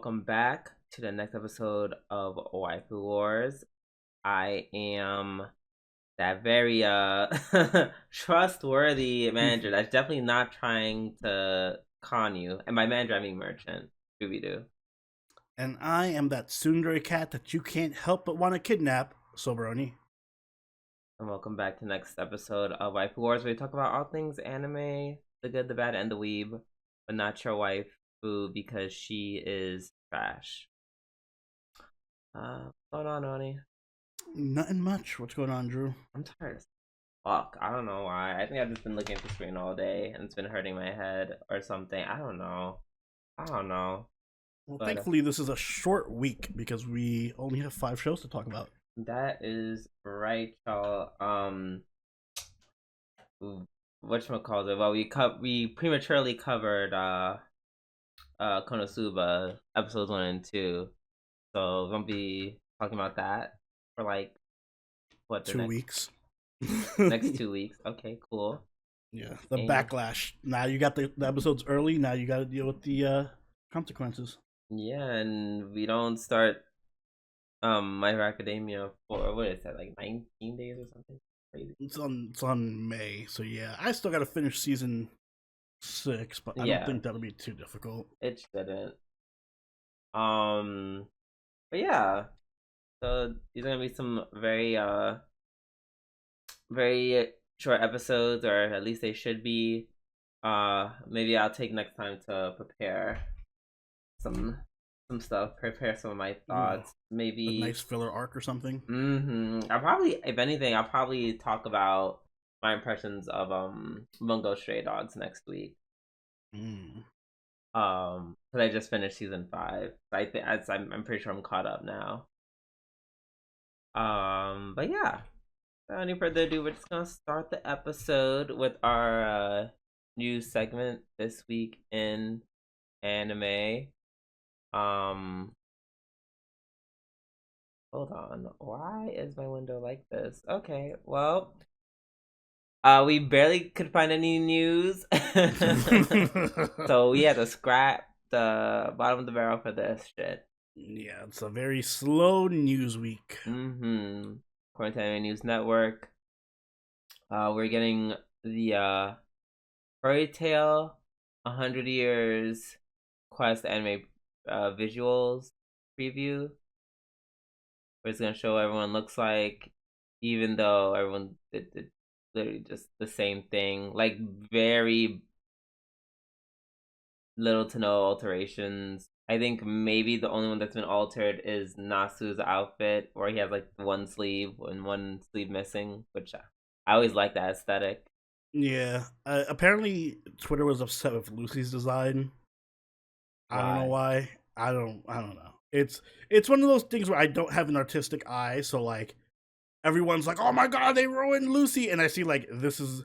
welcome back to the next episode of Waifu Wars. I am that very trustworthy manager that's definitely not trying to con you. And by manager I mean merchant. Scooby Doo. And I am that tsundere cat that you can't help but want to kidnap, Soberoni. And welcome back to the next episode of Waifu Wars, where we talk about all things anime, the good, the bad, and the weeb, but not your waifu because she is trash. What's going on, Oni? Nothing much. What's going on, Drew? I'm tired as fuck. I don't know why. I think I've just been looking at the screen all day and it's been hurting my head or something. I don't know. Well, But thankfully, this is a short week because we only have 5 shows to talk about. that is right, y'all. Whatchamacallit? Well, we prematurely covered Konosuba episodes 1 and 2. So we're gonna be talking about that for like what the 2 weeks. next 2 weeks. Okay, cool. Yeah, the backlash. Now you got the episodes early. Now you got to deal with the consequences. Yeah, and we don't start My Hero Academia for what is that, like 19 days or something crazy. It's on May, so yeah, I still got to finish season 6, but I don't think that'll be too difficult. It shouldn't. But yeah, so these are gonna be some very short episodes, or at least they should be. Maybe I'll take next time to prepare some stuff, prepare some of my thoughts. Maybe a nice filler arc or something. I'll probably, if anything, I'll probably talk about my impressions of Bungo Stray Dogs next week. Because I just finished season 5. So I'm pretty sure I'm caught up now. But yeah, without any further ado, we're just gonna start the episode with our new segment this week in anime. Hold on. Why is my window like this? Okay, well, we barely could find any news, so we had to scrap the bottom of the barrel for this shit. Yeah, it's a very slow news week. According to Anime News Network, we're getting the Fairy Tail 100 Years Quest anime visuals preview, where it's gonna show what everyone looks like, even though everyone did literally just the same thing, like very little to no alterations. I think maybe the only one that's been altered is Nasu's outfit, where he has like one sleeve and one sleeve missing, which I always like that aesthetic. Yeah, apparently Twitter was upset with Lucy's design. I don't know why. I don't know. It's one of those things where I don't have an artistic eye, so like everyone's like, "Oh my god, they ruined Lucy," and I see like this is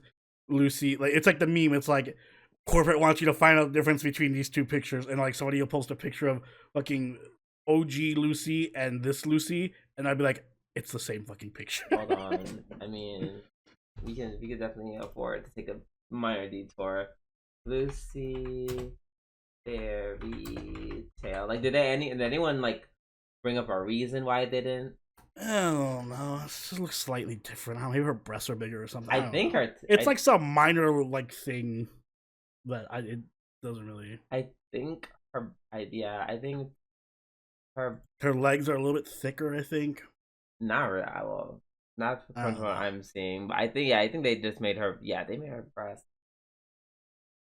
Lucy. Like it's like the meme. It's like corporate wants you to find out the difference between these two pictures, and like somebody will post a picture of fucking OG Lucy and this Lucy, and I'd be like, it's the same fucking picture. Hold on. I mean, we could definitely afford to take a minor detour. Lucy Fairy Tail. Like, did anyone like bring up a reason why they didn't? I don't know. It just looks slightly different. I don't know, maybe her breasts are bigger or something. I think know. It's like some minor like thing that it doesn't really. I think I think her legs are a little bit thicker. I think. Not really. Well, not from what I'm seeing, but I think they just made her. Yeah, they made her breast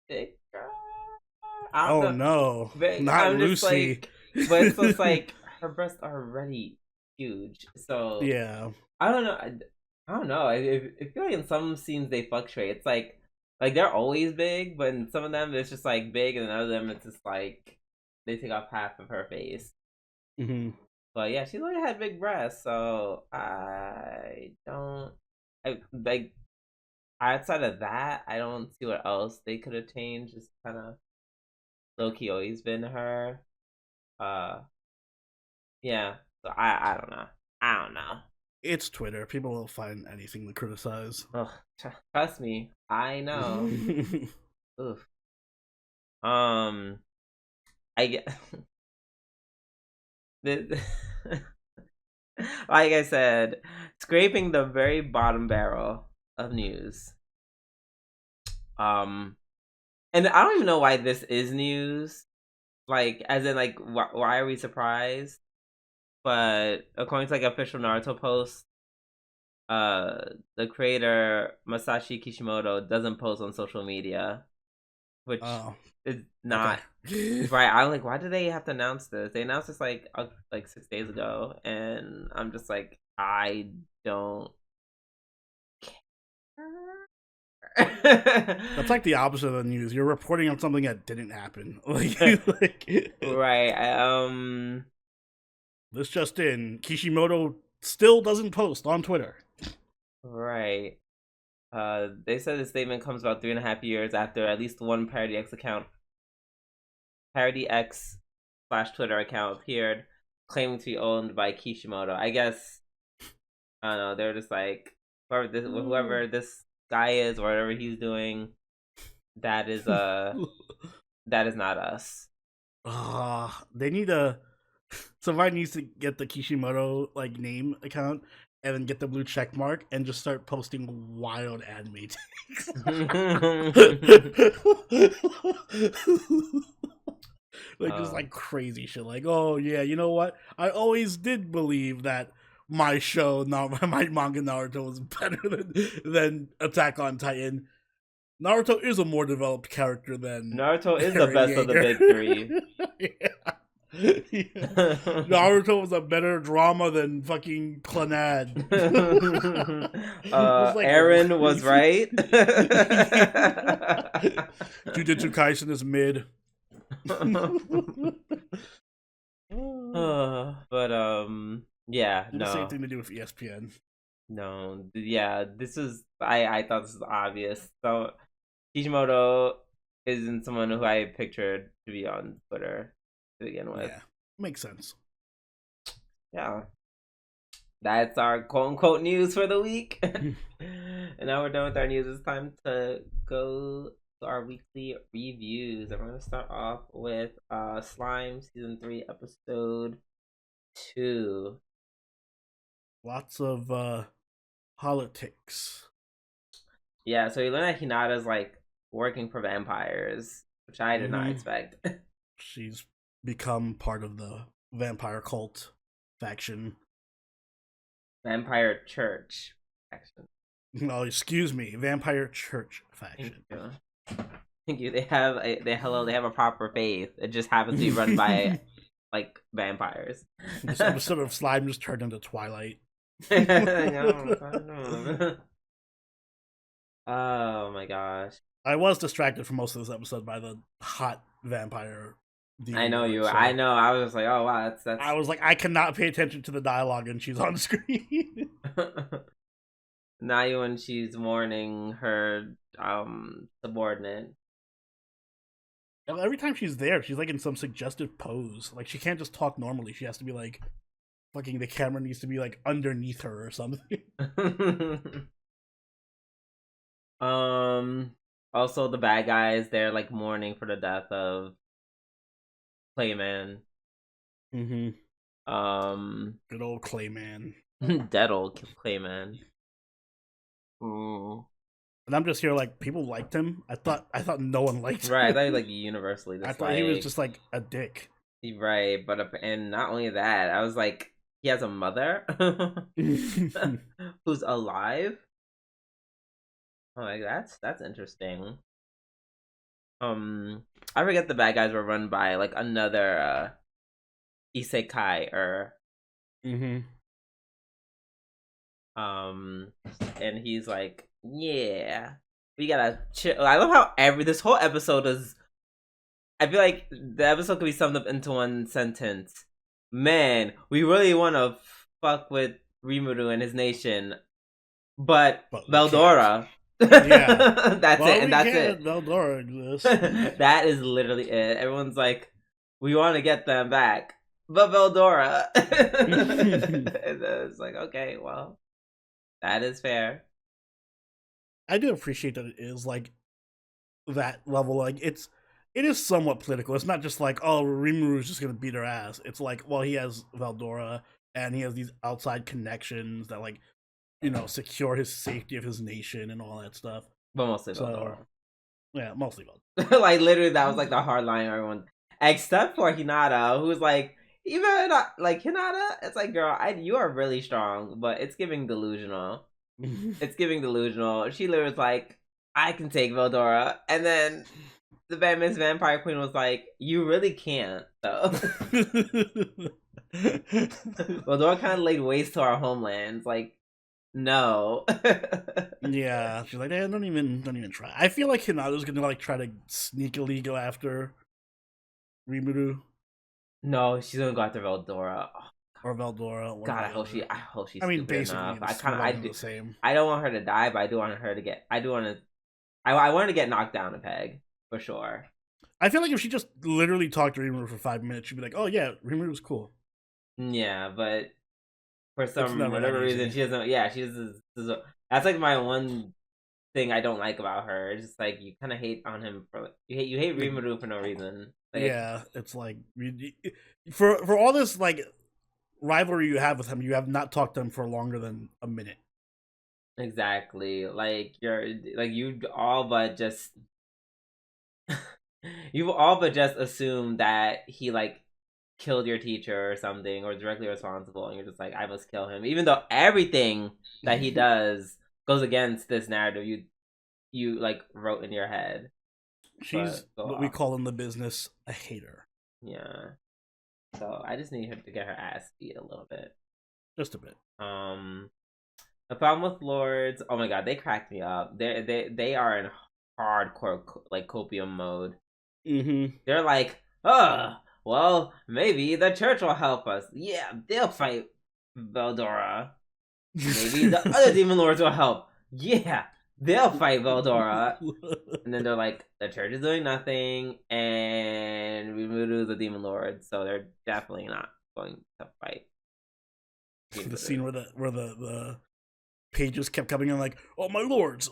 thicker. Oh no, not Lucy. Like, but it's just like her breasts are already huge. So yeah, I don't know. I don't know. I feel like in some scenes they fluctuate. It's like they're always big, but in some of them it's just like big, and in other of them it's just like they take off half of her face. But yeah, she's always had big breasts, so I like outside of that, I don't see what else they could have changed. Just kind of low key always been her. Yeah. So I don't know. I don't know. It's Twitter. People will find anything to criticize. Ugh, trust me, I know. Oof. I get. This, like I said, scraping the very bottom barrel of news. And I don't even know why this is news. Like, as in, like, why are we surprised? But according to like official Naruto post, the creator Masashi Kishimoto doesn't post on social media, which is not right. I'm like, why did they have to announce this? They announced this like 6 days ago, and I'm just like, I don't care. That's like the opposite of the news. You're reporting on something that didn't happen. Right. This just in: Kishimoto still doesn't post on Twitter. Right. They said the statement comes about 3.5 years after at least one Parody X/Twitter account appeared, claiming to be owned by Kishimoto. I guess, I don't know, they're just like, whoever this guy is, or whatever he's doing, that is not us. They need a somebody needs to get the Kishimoto like name account and then get the blue check mark and just start posting wild anime takes. Just like crazy shit. Like, oh yeah, you know what? I always did believe that my my manga Naruto was better than Attack on Titan. Naruto is a more developed character than Naruto is the best of the big three. Yeah. Naruto was a better drama than fucking Clannad. Aaron was right. Jujutsu Kaisen is mid. But yeah, no. Same thing to do with ESPN. No, yeah, this is I thought this was obvious. So Kishimoto isn't someone who I pictured to be on Twitter to begin with. Yeah, makes sense. Yeah. That's our quote-unquote news for the week. And now we're done with our news. It's time to go to our weekly reviews. And we're going to start off with Slime Season 3, Episode 2. Lots of politics. Yeah, so you learn that Hinata's, like, working for vampires, which I did not expect. She's become part of the vampire cult faction. Vampire Church faction. No, excuse me, Vampire Church faction. Thank you. They have a proper faith. It just happens to be run by like vampires. This episode of Slime just turned into Twilight. Oh my gosh. I was distracted for most of this episode by the hot vampire. I know you. So I know. I was like, oh wow, that's. I was like, I cannot pay attention to the dialogue, and she's on screen. Nayu, when she's mourning her subordinate. Every time she's there, she's like in some suggestive pose. Like she can't just talk normally. She has to be like, fucking. The camera needs to be like underneath her or something. Also, the bad guys, they're like mourning for the death of Clayman. Good old Clayman. Dead old Clayman. And I'm just here like people liked him. I thought no one liked him. Right, I thought he was like universally disliked. I thought he was just like a dick. Right, but and not only that, I was like, he has a mother who's alive. Oh, like that's interesting. I forget the bad guys were run by like another isekai or and he's like, yeah, we gotta chill. I love how this whole episode is. I feel like the episode could be summed up into one sentence. Man, we really want to fuck with Rimuru and his nation, but Veldora. Yeah, that's it, and that's it. Veldora exists. That is literally it. Everyone's like, we want to get them back, but Veldora. And it's like, okay, well, that is fair. I do appreciate that it is like that level. Like it's it is somewhat political. It's not just like, oh, Rimuru is just gonna beat her ass. It's like, well, he has Veldora and he has these outside connections that like, secure his safety of his nation and all that stuff. But mostly So, Veldora. Yeah, mostly Veldora. Like literally, that was like the hard line everyone, except for Hinata, who's like, even like Hinata, it's like, girl, you are really strong, but it's giving delusional. It's giving delusional. She literally was like, I can take Veldora, and then the Miss Vampire Queen was like, you really can't, though. Veldora kind of laid waste to our homelands. Like, no. Yeah, she's like, don't even try. I feel like Hinata's gonna like try to sneakily go after Rimuru. No, she's gonna go after Veldora. Oh, or Veldora. God, I hope she's. I mean, basically enough. I do the same. I don't want her to die, but I do want her to get. I want her to get knocked down a peg for sure. I feel like if she just literally talked to Rimuru for 5 minutes, she'd be like, "Oh yeah, Rimuru's cool." Yeah, but for whatever reason, she doesn't. Yeah, she doesn't. That's like my one thing I don't like about her. It's just like you kind of hate on him for you hate Rimuru for no reason. Like, yeah, it's like for all this like rivalry you have with him, you have not talked to him for longer than a minute. Exactly. Like you all but just you've all but just assumed that he like killed your teacher or something or directly responsible, and you're just like, I must kill him, even though everything that he does goes against this narrative you like wrote in your head. She's what we call in the business a hater. Yeah. So I just need her to get her ass beat a little bit. Just a bit. The problem with Lords, oh my god, they cracked me up. They are in hardcore like copium mode. Mm-hmm. They're like, well, maybe the church will help us. Yeah, they'll fight Veldora. Maybe the other demon lords will help. Yeah, they'll fight Veldora. And then they're like, the church is doing nothing, and Rimuru the demon lord, so they're definitely not going to fight. The scene where the pages kept coming in like, oh my lords,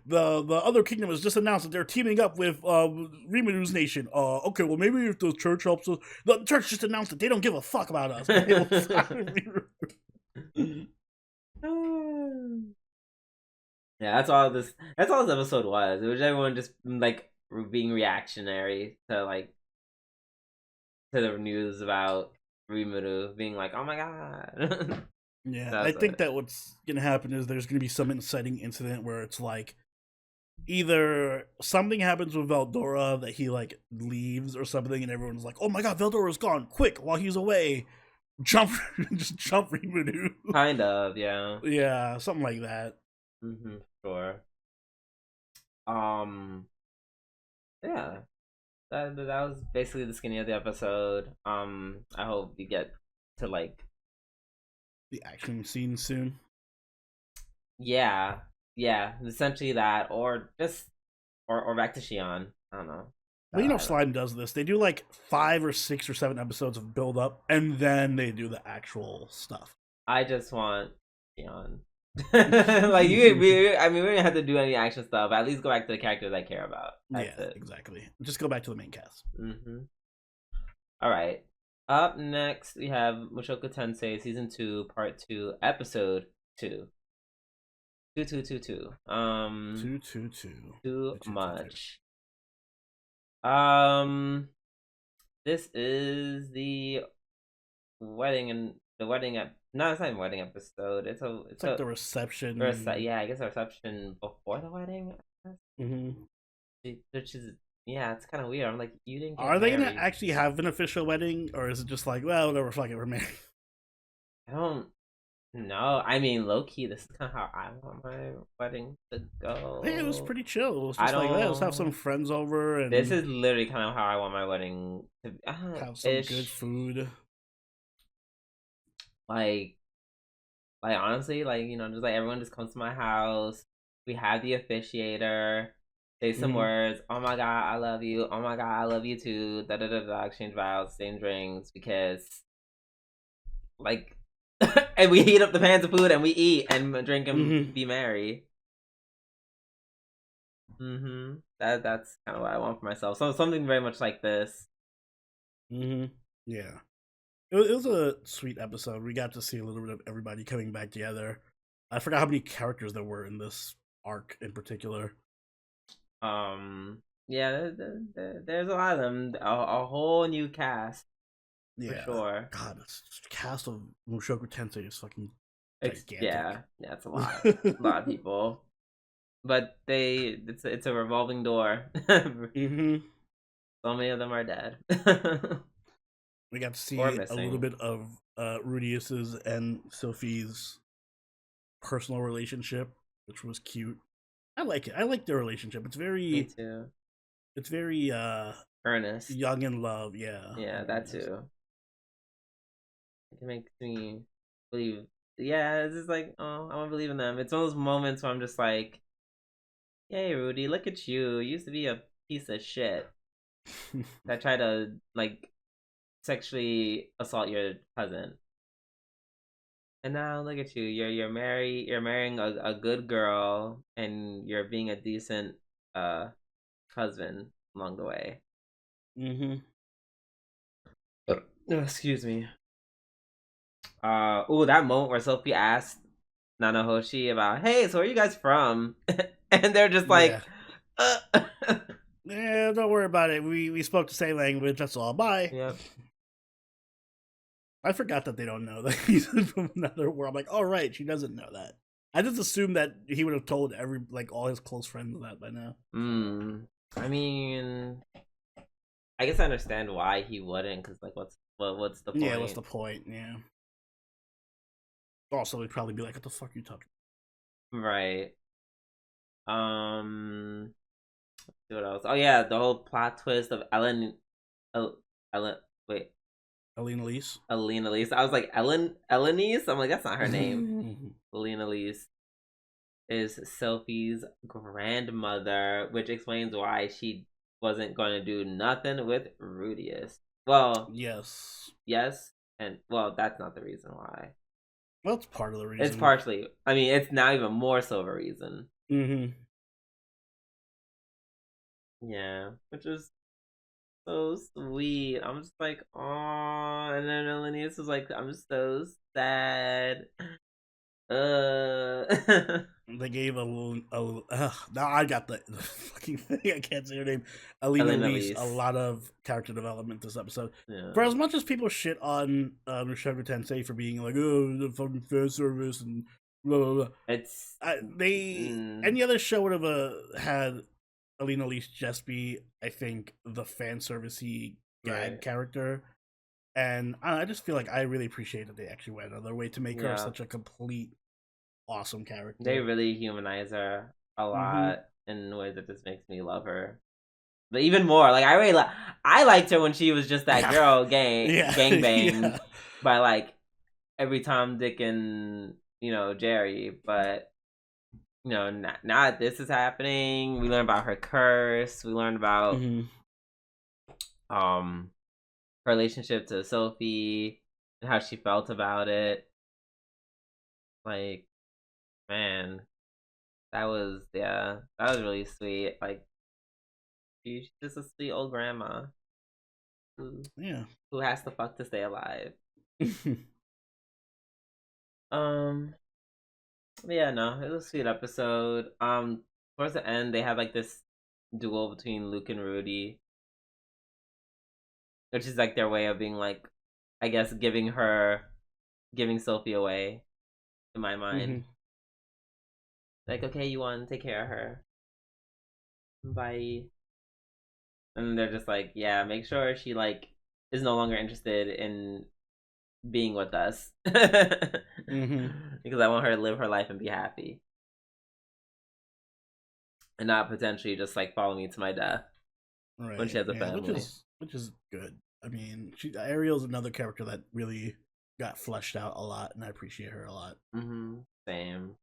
the other kingdom has just announced that they're teaming up with Rimuru's nation. Okay, well maybe if the church helps us, the church just announced that they don't give a fuck about us. Yeah, that's all this episode was. It was everyone just like being reactionary to the news about Rimuru, being like, oh my god. Yeah, I think that what's gonna happen is there's gonna be some inciting incident where it's like either something happens with Veldora that he like leaves or something, and everyone's like, "Oh my god, Veldora's gone! Quick, while he's away, jump Rimuru." Kind of, yeah. Yeah, something like that. Mm-hmm. Sure. Yeah. That was basically the skinny of the episode. I hope we get to like the action scene soon. Yeah, essentially that, or just or back to Shion. I don't know. Well, Slime does this. They do like 5 or 6 or 7 episodes of build up, and then they do the actual stuff. I just want Shion. Like we don't have to do any action stuff. At least go back to the characters I care about. That's it. Exactly. Just go back to the main cast. Mm-hmm. All right. Up next, we have Mushoku Tensei Season 2, Part 2, Episode 2. 222. 222. Too much. This is the wedding no, it's not even wedding episode. It's like the reception. Yeah, I guess the reception before the wedding. Mm-hmm. Which is, yeah, it's kind of weird. I'm like, you didn't get Are they married. gonna actually have an official wedding, or is it just like, well, whatever, fuck it, we're married? I don't know. I mean, low key, this is kind of how I want my wedding to go. Hey, it was pretty chill. It was just like, let's have some friends over, and this is literally kind of how I want my wedding to be. Have some good food. Like honestly, like, just like everyone just comes to my house. We have the officiator. Say some words. Oh my god, I love you. Oh my god, I love you too. Da da da da. Exchange vows, exchange rings, because like, and we heat up the pans of food and we eat and drink and be merry. That's kind of what I want for myself. So something very much like this. Yeah. It was a sweet episode. We got to see a little bit of everybody coming back together. I forgot how many characters there were in this arc in particular. Yeah, there's a lot of them. A whole new cast, for Yeah. sure. God, this cast of Mushoku Tensei is fucking gigantic. Yeah, it's a lot. A lot of people. But it's a revolving door. So many of them are dead. We got to see a little bit of Rudius's and Sophie's personal relationship, which was cute. I like it. I like their relationship. It's very Me too. It's very earnest. Young in love, yeah. Yeah, that too. It makes me believe. Yeah, it's just like, oh, I want to believe in them. It's one of those moments where I'm just like, yay, Rudy, look at you. You used to be a piece of shit that tried to like sexually assault your cousin, and now look at you. You're marrying a good girl, and you're being a decent husband along the way. Excuse me. That moment where Sophie asked Nanahoshi about, hey, so where are you guys from? And they're just like, yeah, don't worry about it. We spoke the same language. That's all. Bye. Yep. I forgot that they don't know that he's from another world. I'm like, oh right, she doesn't know that. I just assumed that he would have told all his close friends that by now. I mean, I guess I understand why he wouldn't, because like, what's the point? Yeah, what's the point? Yeah. Also, he'd probably be like, "What the fuck are you talking about?" Right. Let's see what else? Oh yeah, the whole plot twist of Ellen. Wait. Alina Elise. Alina Elise. I was like, Ellenise? I'm like, that's not her name. Alina Elise is Sophie's grandmother, which explains why she wasn't going to do nothing with Rudius. Well, yes, and well, that's not the reason why. Well, it's part of the reason. It's partially. I mean, it's now even more so of a reason. Yeah, which is so sweet. I'm just like, oh, and then Elenius was like, I'm just so sad. They gave now I got the fucking thing. I can't say her name. Alina Elise a lot of character development this episode. Yeah. For as much as people shit on Mushoku Tensei for being like, oh, the fucking fan service and blah blah blah, it's any other show would have had Alina Elise just be, I think, the fan servicey gag character. And I just feel like I really appreciate that they actually went another way to make her such a complete awesome character. They really humanize her a lot in ways that just makes me love her. But even more, like I liked her when she was just that girl gang by like every Tom, Dick, and Jerry. But now that this is happening, we learn about her curse. We learned about her relationship to Sophie and how she felt about it. Like, man, that was really sweet. Like, she's just a sweet old grandma who has to fuck to stay alive. Yeah, no, it was a sweet episode. Towards the end, they had like this duel between Luke and Rudy, which is like their way of being like, I guess, giving Sophie away, in my mind. Like, okay, you won, take care of her. Bye. And they're just like, yeah, make sure she like is no longer interested in being with us. Because I want her to live her life and be happy. And not potentially just like follow me to my death. Right. When she has a family. Which is good. I mean, Ariel's another character that really got fleshed out a lot, and I appreciate her a lot. Same.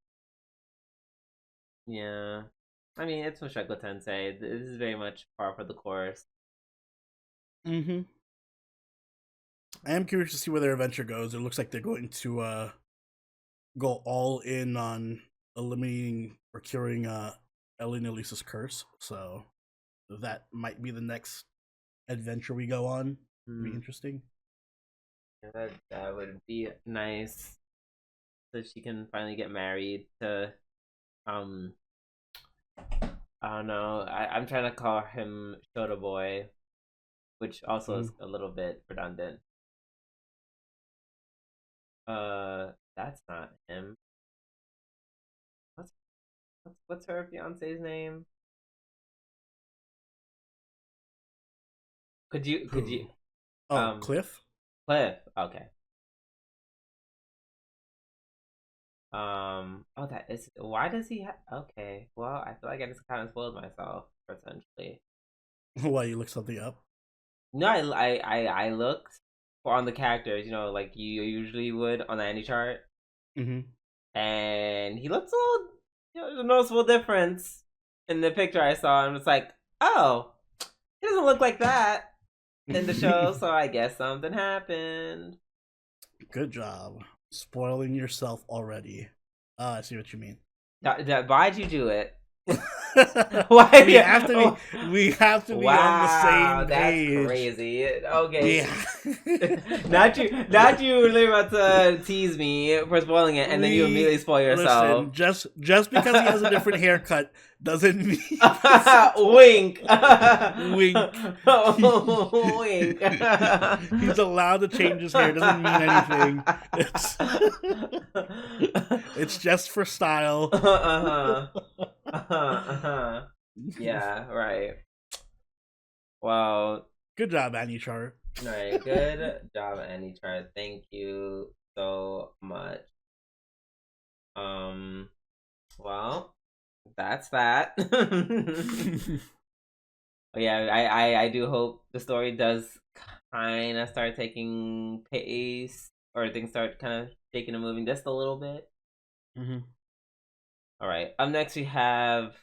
Yeah. I mean, it's Mushoku Tensei. This is very much par for the course. I am curious to see where their adventure goes. It looks like they're going to go all in on eliminating or curing Ellie and Elisa's curse. So that might be the next adventure we go on. Be interesting. That would be nice. So she can finally get married to I don't know. I'm trying to call him Shota Boy, which also is a little bit redundant. That's not him. What's her fiance's name? Could you Cliff? Cliff, okay. that is, why does he okay, well, I feel like I just kind of spoiled myself, potentially. Why, you look something up? No, I looked for on the characters, like you usually would on the Annie chart. And he looks a little, there's a noticeable difference in the picture I saw, and it's like, oh, he doesn't look like that in the show, so I guess something happened. Good job. Spoiling yourself already. I see what you mean. Why'd you do it? Why we have to be on the same page. That's crazy. Okay. Yeah. not you really about to tease me for spoiling it, and then you immediately spoil yourself. Listen, just because he has a different haircut doesn't mean wink. Wink. Wink. He's allowed to change his hair, doesn't mean anything. It's just for style. Yeah, right. Well, good job, Annie Char. Right, good job, Annie Char. Thank you so much. Well, that's that. Yeah, I do hope the story does kind of start taking pace, or things start kind of shaking and moving just a little bit. All right. Up next we have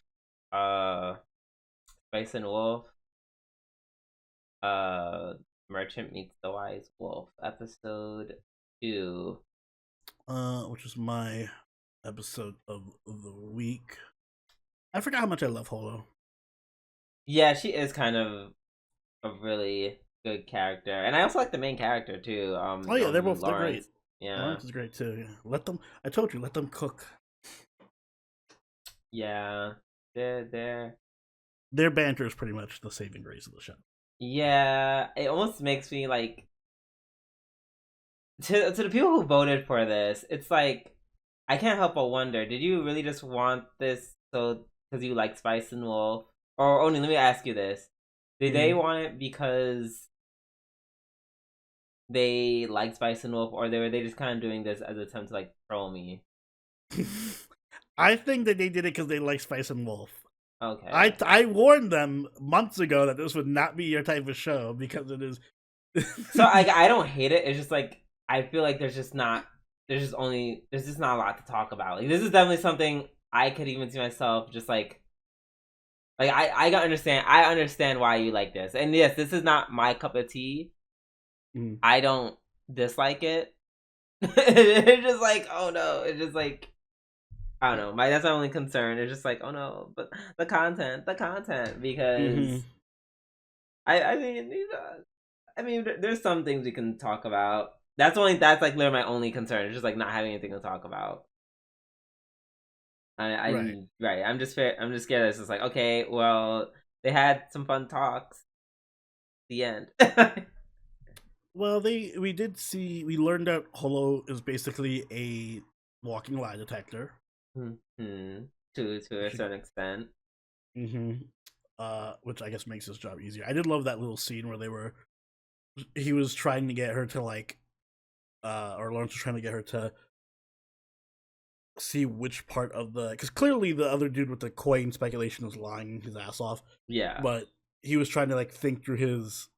Spice and Wolf. Merchant meets the Wise Wolf, episode 2. Which is my episode of the week. I forgot how much I love Holo. Yeah, she is kind of a really good character, and I also like the main character too. Oh yeah, they're great. Yeah, Lawrence is great too. Yeah. Let them cook. Yeah, their banter is pretty much the saving grace of the show. Yeah, it almost makes me like, to the people who voted for this, it's like, I can't help but wonder, did you really just want this so because you like Spice and Wolf? Or only, let me ask you this. Did they want it because they like Spice and Wolf, or were they just kind of doing this as an attempt to like troll me? I think that they did it because they like Spice and Wolf. Okay. I warned them months ago that this would not be your type of show because it is. So I don't hate it. It's just like, I feel like there's just not a lot to talk about. Like, this is definitely something I could even see myself just like I understand why you like this. And yes, this is not my cup of tea. I don't dislike it. It's just like, oh no, it's just like, I don't know. That's my only concern. It's just like, oh no, but the content, because I mean, there's some things we can talk about. That's like literally my only concern. It's just like not having anything to talk about. Right. I'm just scared. It's just like, okay, well, they had some fun talks. The end. Well, we learned that Holo is basically a walking lie detector. To a certain extent. Which I guess makes his job easier. I did love that little scene where he was trying to get her to like, or Lawrence was trying to get her to see which part of because clearly the other dude with the coin speculation was lying his ass off. Yeah. But he was trying to like think through his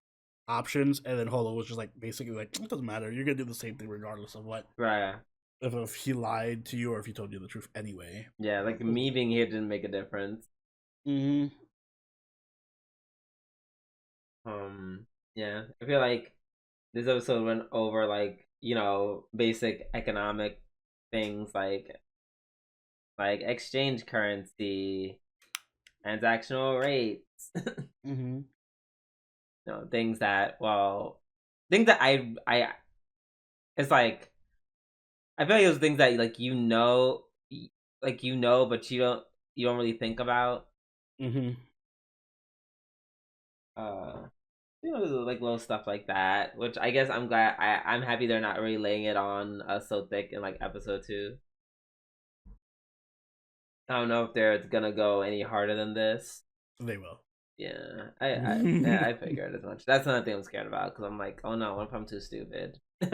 options, and then Holo was just like basically like, it doesn't matter, you're gonna do the same thing regardless of what. Right. If he lied to you or if he told you the truth anyway. Yeah, like me being here didn't make a difference. Yeah, I feel like this episode went over like, basic economic things like exchange currency, transactional rates. Mm-hmm. Things that I it's like I feel like those things that but but you don't really think about. Mm-hmm. Like little stuff like that, which I guess I'm happy they're not really laying it on us so thick in like episode 2. I don't know if they're gonna go any harder than this. They will. Yeah, I figured as much. That's another thing I'm scared about because I'm like, oh no, what if I'm too stupid? I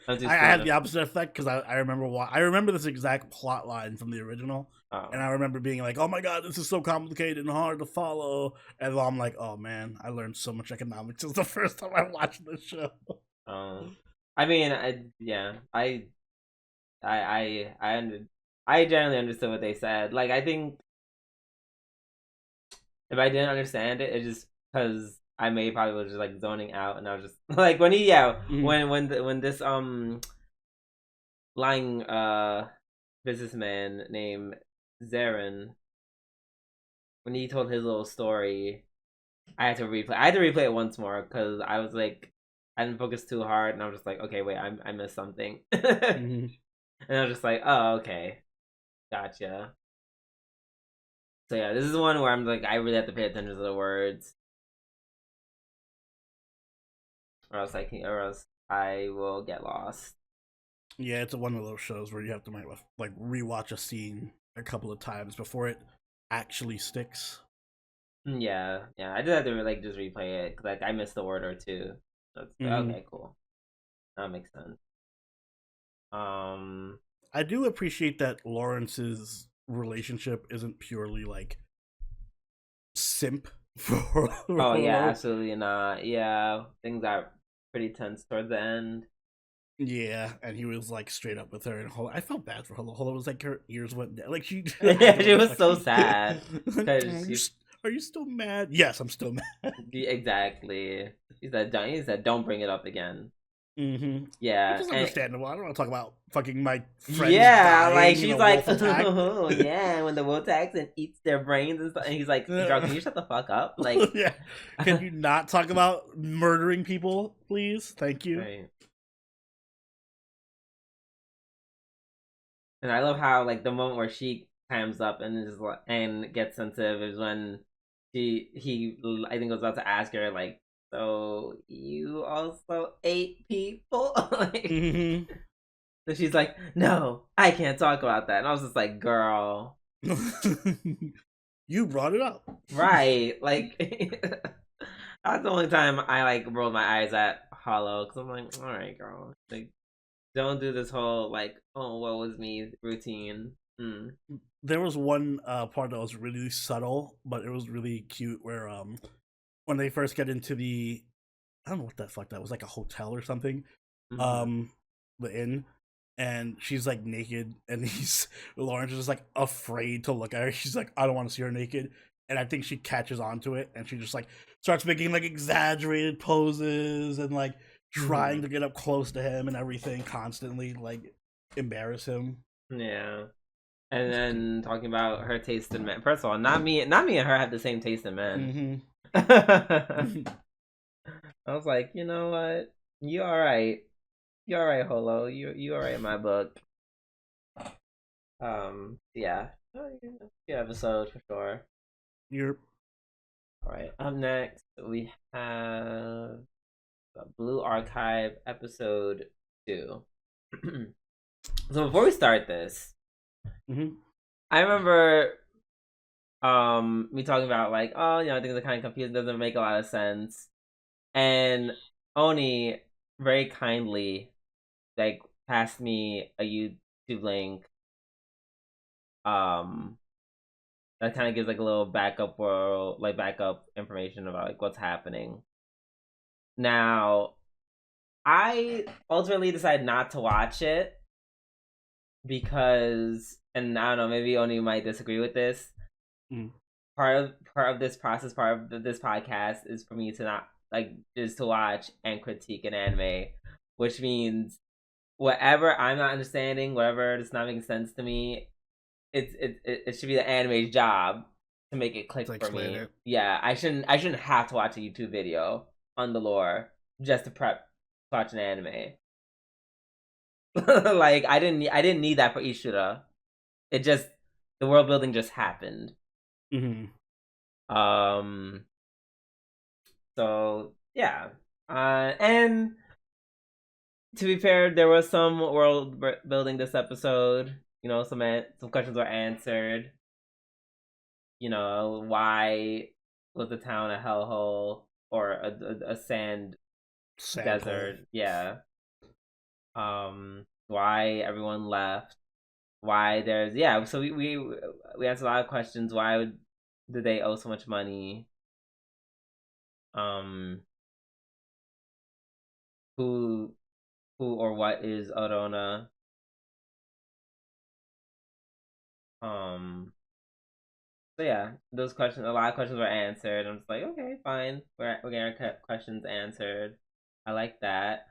had the opposite effect because I remember I remember this exact plot line from the original, and I remember being like, "Oh my god, this is so complicated and hard to follow." And I'm like, "Oh man, I learned so much economics. This is the first time I watched this show." I mean, I generally understood what they said. Like, I think if I didn't understand it, it's just because I probably was just like zoning out, and I was just like when when this lying businessman named Zarin, when he told his little story, I had to replay it once more because I was like, I didn't focus too hard, and I was just like, okay, wait, I missed something. And I was just like, oh, okay, gotcha. So yeah, this is one where I'm like, I really have to pay attention to the words, or else I will get lost. Yeah, it's one of those shows where you have to like rewatch a scene a couple of times before it actually sticks. Yeah, I did have to like just replay it because like I missed the word or two. So okay, cool. That makes sense. I do appreciate that Lawrence's relationship isn't purely like simp for oh yeah, absolutely not. Yeah, things are pretty tense towards the end. Yeah, and he was like straight up with her, and I felt bad for Holo. Holo was like her ears went down, like she. Yeah, she was so sad. Are you still mad? Yes, I'm still mad. Exactly. He said, "Don't bring it up again." Mm-hmm. Yeah, which is understandable. I don't want to talk about fucking my friends. Yeah, like she's like, oh yeah, when the wolf attacks and eats their brains and stuff, and he's like, "Girl, can you shut the fuck up?" Like, yeah, can you not talk about murdering people, please? Thank you. Right. And I love how like the moment where she comes up and gets sensitive is when he I think was about to ask her like, so you also ate people? Like, so she's like, no, I can't talk about that. And I was just like, girl, you brought it up, right? Like that's the only time I like rolled my eyes at Hollow because I'm like, all right, girl, like don't do this whole like, oh, what was me routine. There was one part that was really subtle, but it was really cute. Where when they first get into I don't know what the fuck that was, like a hotel or something, the inn, and she's like naked, and Lawrence is just like afraid to look at her. She's like, I don't want to see her naked, and I think she catches onto it, and she just like starts making like exaggerated poses and like trying to get up close to him and everything, constantly like embarrass him. Yeah. And then talking about her taste in men. First of all, not me and her have the same taste in men. I was like, you know what? You all right. You all right, Holo. You all right in my book. Yeah. Good episode for sure. Yep. All right. Up next, we have Blue Archive episode 2. So before we start this, I remember me talking about like, oh, you know, things are kind of confusing, doesn't make a lot of sense, and Oni very kindly like passed me a YouTube link that kind of gives like a little backup information about like what's happening. Now, I ultimately decided not to watch it because, and I don't know, maybe Oni might disagree with this. Part of this process, part of this podcast is for me to not like just to watch and critique an anime, which means whatever I'm not understanding, whatever is not making sense to me, it should be the anime's job to make it click to for explain me. it. Yeah, I shouldn't have to watch a YouTube video on the lore just to prep to watch an anime. Like I didn't need that for Ishura. It just the world building just happened. So yeah. And to be fair, there was some world building this episode. You know, some questions were answered. You know, why was the town a hellhole or a sand desert? Hole. Yeah. Why everyone left? Why there's So we answered a lot of questions. Why did they owe so much money? Who or what is Arona? So yeah, those questions, a lot of questions were answered. I'm just like, okay, fine. We're getting our questions answered. I like that.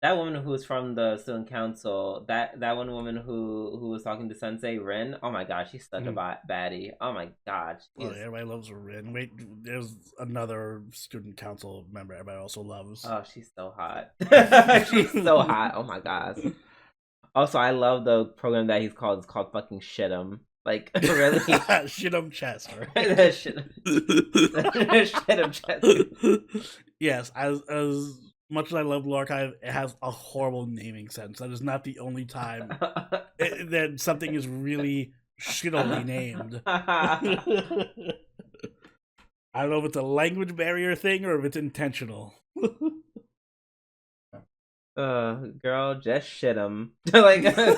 That woman who was from the student council, that one woman who was talking to Sensei Rin. Oh my god, she's such a baddie. Oh my god. Well, everybody loves Rin. Wait, there's another student council member everybody also loves. Oh, she's so hot. She's so hot. Oh my gosh. Also, I love the program that he's called. It's called fucking Shit'em. Like really, Shit'em chest, right? Shit'em chest. Yes, as much as I love Lore Archive, it has a horrible naming sense. That is not the only time that something is really shittily named. I don't know if it's a language barrier thing or if it's intentional. Girl, just shit him. Like, girl,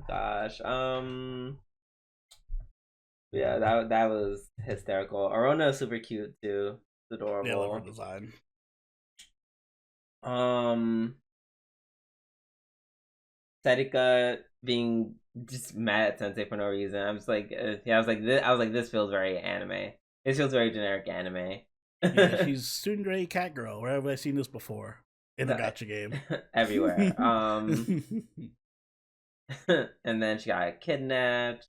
gosh. Yeah, that was hysterical. Arona is super cute too. It's adorable. Yeah, I love her design. Sarika being just mad at Sensei for no reason. I was like, this feels very anime. This feels very generic anime. Yeah, she's Tsundere cat girl. Where have I seen this before? In the gacha game. Everywhere. And then she got kidnapped.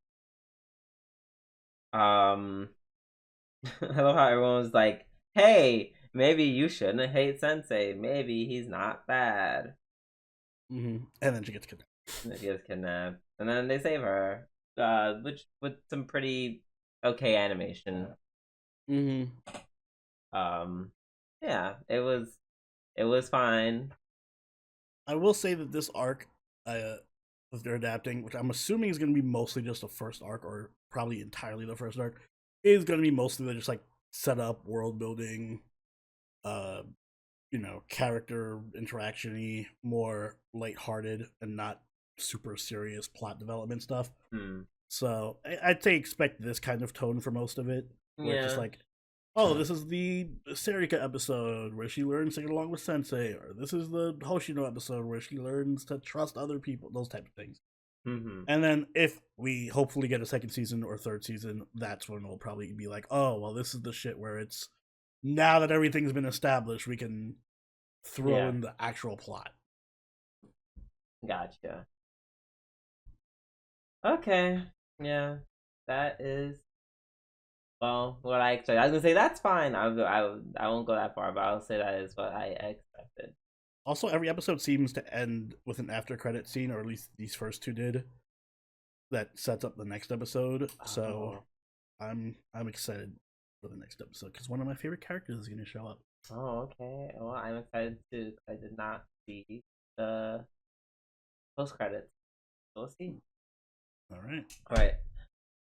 I love how everyone was like, hey, maybe you shouldn't hate Sensei. Maybe he's not bad. And then she gets kidnapped. And then they save her. Which with some pretty okay animation. Yeah, it was fine. I will say that this arc that they're adapting, which I'm assuming is going to be mostly just the first arc, or probably entirely the first arc, is going to be mostly just like set up, world building, character interaction-y, more lighthearted and not super serious plot development stuff. So I'd say expect this kind of tone for most of it, where it's just like, oh, this is the Sarika episode where she learns to get along with Sensei, or this is the Hoshino episode where she learns to trust other people, those type of things. And then if we hopefully get a second season or third season, that's when we'll probably be like, oh, well, this is the shit where it's, now that everything's been established, we can throw in the actual plot. Gotcha. Okay. Yeah. That is, well, what I expected. I was gonna say that's fine. I won't go that far, but I'll say that is what I expected. Also, every episode seems to end with an after credit scene, or at least these first two did. That sets up the next episode. So I'm excited for the next episode because one of my favorite characters is going to show up. Oh, okay. Well, I'm excited too. I did not see the post credits. We'll see. All right.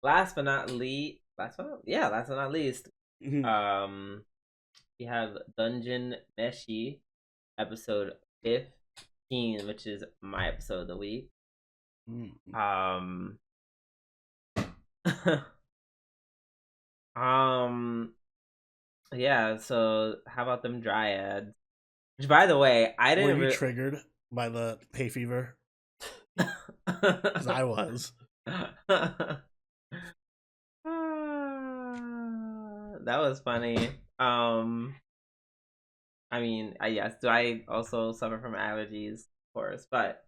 Last but not least, we have Dungeon Meshi episode 15, which is my episode of the week. Yeah, so how about them dryads? Which, by the way, I didn't. Were you triggered by the hay fever? Because I was. That was funny. I mean, yes, do I also suffer from allergies? Of course, but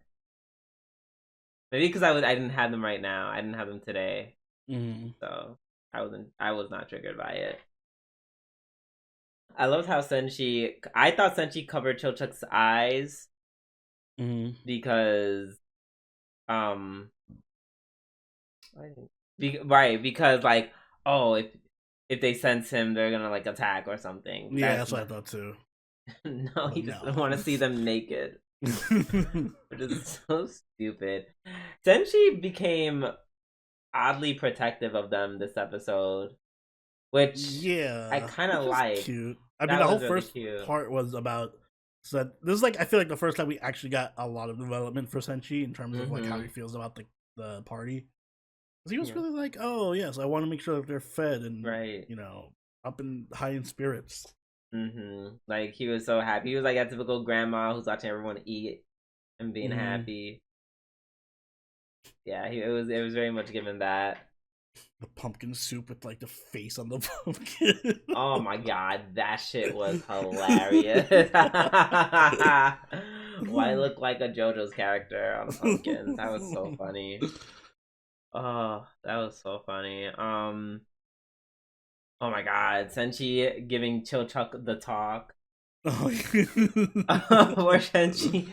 Maybe because I didn't have them right now. I didn't have them today, so I was not triggered by it. I loved how Senshi. I thought Senshi covered Chochuk's eyes because um right, because like, oh, if they sense him, they're gonna like attack or something. Yeah, that's what I thought too. No, he just want to see them naked, which is so stupid. Senshi became oddly protective of them this episode, which I kind of like. Cute. I mean, the whole first part was about. So this is like, I feel like the first time we actually got a lot of development for Senshi in terms of like how he feels about the party. He was really like, oh yes, I want to make sure that they're fed and you know, up in high in spirits. Like he was so happy. He was like a typical grandma who's watching everyone eat and being happy. Yeah, it was very much given that. The pumpkin soup with like the face on the pumpkin. Oh my god, that shit was hilarious. Why look like a JoJo's character on a pumpkin? That was so funny. Oh, that was so funny. Oh my god, Senshi giving Chochuk the talk. Oh, or Senshi.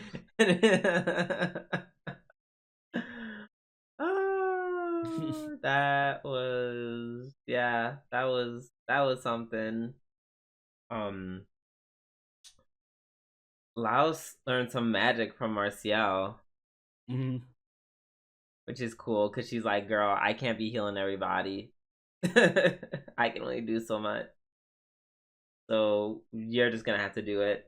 That was that was something. Laos learned some magic from Martial, which is cool because she's like, "Girl, I can't be healing everybody. I can only do so much. So you're just gonna have to do it."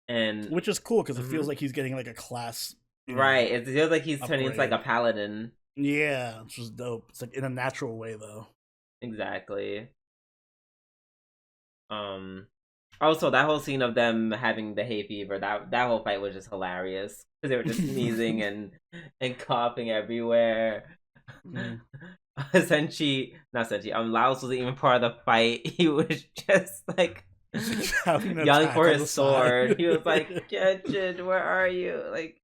And which is cool because it feels like he's getting like a class. Right, it feels like he's turning into like a paladin. Yeah, which is dope. It's like in a natural way though. Exactly. Also, that whole scene of them having the hay fever, that whole fight was just hilarious because they were just sneezing and coughing everywhere. Senshi, not Senshi. Laos wasn't even part of the fight. He was just like yelling for his sword. He was like, "Genshin, where are you?" Like,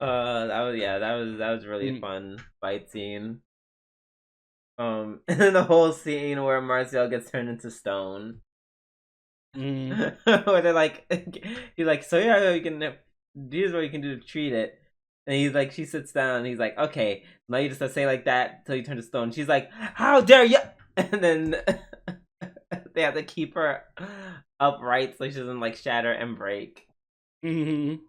that was really fun fight scene. And then the whole scene where Martial gets turned into stone. Where they're like, he's like, so yeah, you can. Here's what you can do to treat it. And he's like, she sits down. And he's like, okay, now you just say like that till you turn to stone. She's like, how dare you? And then they have to keep her upright so she doesn't like shatter and break. And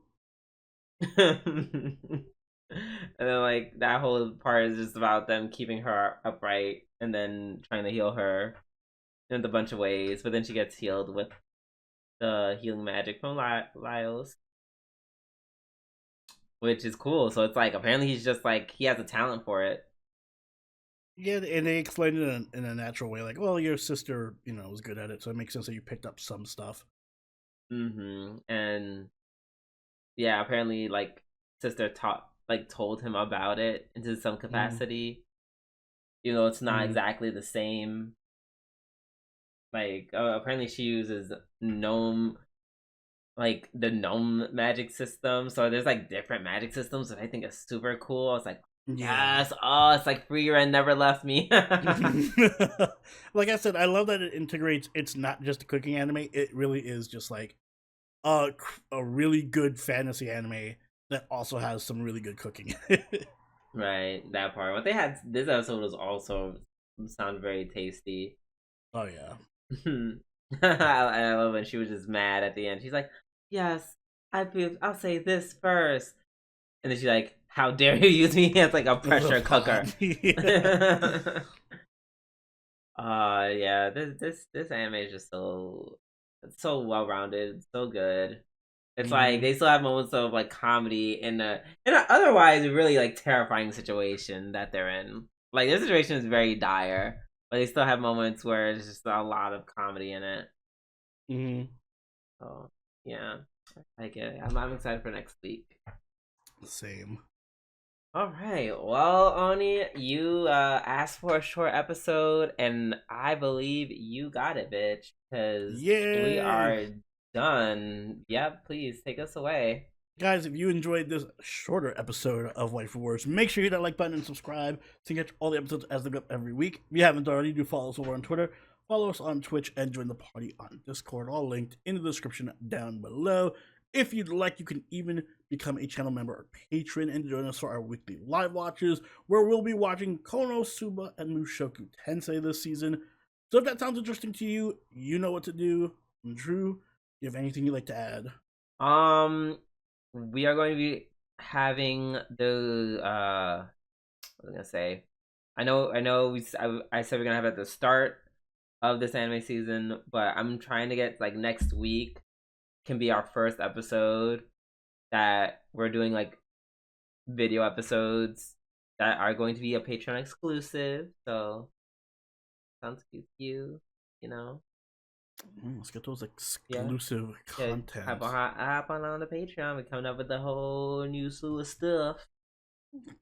then like that whole part is just about them keeping her upright and then trying to heal her in a bunch of ways, but then she gets healed with the healing magic from Lyles, which is cool. So it's like apparently he's just like he has a talent for it. Yeah, and they explained it in a natural way, like, well, your sister, you know, was good at it, so it makes sense that you picked up some stuff. And yeah, apparently like sister told him about it into some capacity. You know, it's not exactly the same. Like apparently she uses gnome, like the gnome magic system. So there's like different magic systems that I think is super cool. It's like, yes, oh, it's like Free Ren never left me. Like I said, I love that it integrates. It's not just a cooking anime. It really is just like a really good fantasy anime that also has some really good cooking. Right, that part. What they had this episode was also sound very tasty. Oh yeah. I love when she was just mad at the end. She's like, "Yes, I'll say this first," and then she's like, "How dare you use me as like a pressure cooker?" Yeah. This anime is just so well rounded, so good. It's like they still have moments of like comedy in a otherwise really like terrifying situation that they're in. Like their situation is very dire, but they still have moments where there's just a lot of comedy in it. So yeah, I like it. I'm excited for next week. Same. All right. Well, Oni, you asked for a short episode, and I believe you got it, bitch. Because we are done. Yeah, please take us away. Guys, if you enjoyed this shorter episode of Waifu Wars, make sure you hit that like button and subscribe to catch all the episodes as they go up every week. If you haven't already, do follow us over on Twitter, follow us on Twitch, and join the party on Discord, all linked in the description down below. If you'd like, you can even become a channel member or patron and join us for our weekly live watches, where we'll be watching Konosuba and Mushoku Tensei this season. So if that sounds interesting to you, you know what to do. And Drew, do you have anything you'd like to add? We are going to be having the what was I gonna say? I know I said we're gonna have it at the start of this anime season, but I'm trying to get like next week can be our first episode that we're doing like video episodes that are going to be a Patreon exclusive. So sounds cute, you know. Let's get those exclusive content. Hop on the Patreon. We're coming up with a whole new slew of stuff.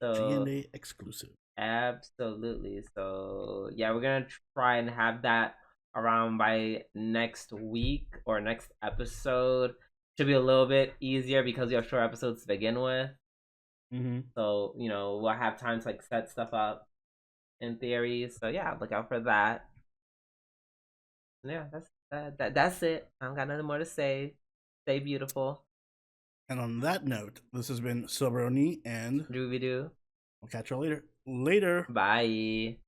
So G&A exclusive. Absolutely. So yeah, we're gonna try and have that around by next week or next episode. Should be a little bit easier because we have short episodes to begin with. So we'll have time to like set stuff up in theory. So yeah, look out for that. Yeah, that's it. I don't got nothing more to say. Stay beautiful. And on that note, this has been Sobroni and Doobie-doo. We'll catch you all later. Later. Bye.